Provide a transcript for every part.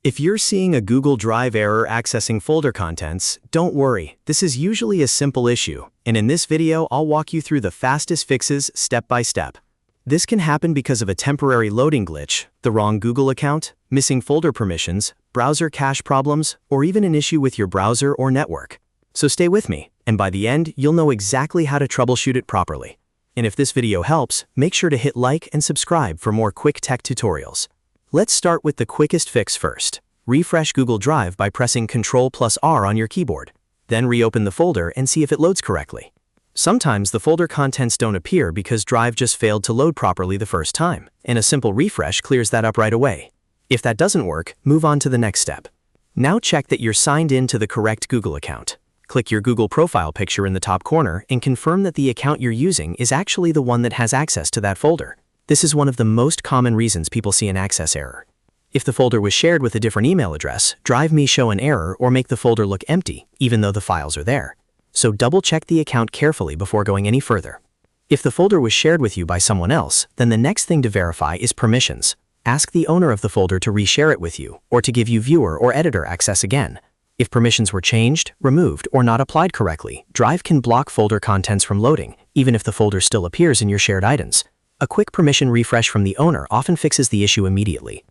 If you're seeing a Google Drive error accessing folder contents, don't worry, this is usually a simple issue, and in this video I'll walk you through the fastest fixes step by step. This can happen because of a temporary loading glitch, the wrong Google account, missing folder permissions, browser cache problems, or even an issue with your browser or network. So stay with me, and by the end you'll know exactly how to troubleshoot it properly. And if this video helps, make sure to hit like and subscribe for more quick tech tutorials. Let's start with the quickest fix first. Refresh Google Drive by pressing Ctrl+R on your keyboard. Then reopen the folder and see if it loads correctly. Sometimes the folder contents don't appear because Drive just failed to load properly the first time, and a simple refresh clears that up right away. If that doesn't work, move on to the next step. Now check that you're signed in to the correct Google account. Click your Google profile picture in the top corner and confirm that the account you're using is actually the one that has access to that folder. This is one of the most common reasons people see an access error. If the folder was shared with a different email address, Drive may show an error or make the folder look empty, even though the files are there. So double-check the account carefully before going any further. If the folder was shared with you by someone else, then the next thing to verify is permissions. Ask the owner of the folder to reshare it with you, or to give you viewer or editor access again. If permissions were changed, removed, or not applied correctly, Drive can block folder contents from loading, even if the folder still appears in your shared items. A quick permission refresh from the owner often fixes the issue immediately.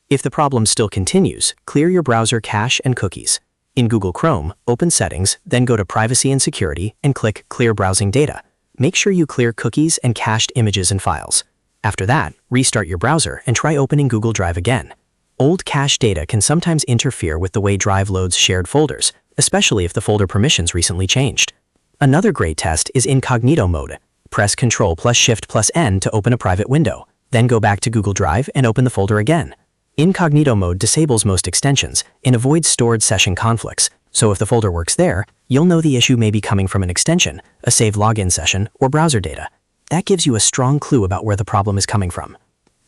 If the problem still continues, clear your browser cache and cookies. In Google Chrome, open Settings, then go to Privacy and Security and click Clear Browsing Data. Make sure you clear cookies and cached images and files. After that, restart your browser and try opening Google Drive again. Old cache data can sometimes interfere with the way Drive loads shared folders, especially if the folder permissions recently changed. Another great test is Incognito Mode. Press Ctrl+Shift+N to open a private window, then go back to Google Drive and open the folder again. Incognito Mode disables most extensions and avoids stored session conflicts, so if the folder works there, you'll know the issue may be coming from an extension, a saved login session, or browser data. That gives you a strong clue about where the problem is coming from.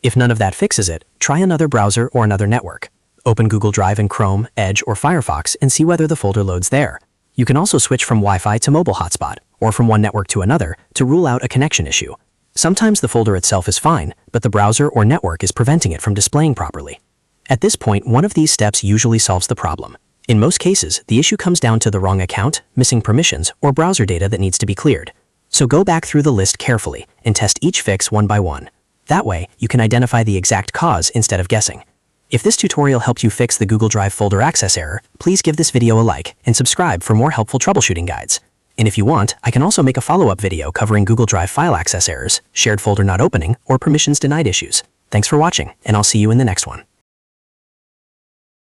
If none of that fixes it, try another browser or another network. Open Google Drive in Chrome, Edge, or Firefox and see whether the folder loads there. You can also switch from Wi-Fi to mobile hotspot, or from one network to another, to rule out a connection issue. Sometimes the folder itself is fine, but the browser or network is preventing it from displaying properly. At this point, one of these steps usually solves the problem. In most cases, the issue comes down to the wrong account, missing permissions, or browser data that needs to be cleared. So go back through the list carefully and test each fix one by one. That way, you can identify the exact cause instead of guessing. If this tutorial helped you fix the Google Drive folder access error, please give this video a like and subscribe for more helpful troubleshooting guides. And if you want, I can also make a follow-up video covering Google Drive file access errors, shared folder not opening, or permissions denied issues. Thanks for watching, and I'll see you in the next one.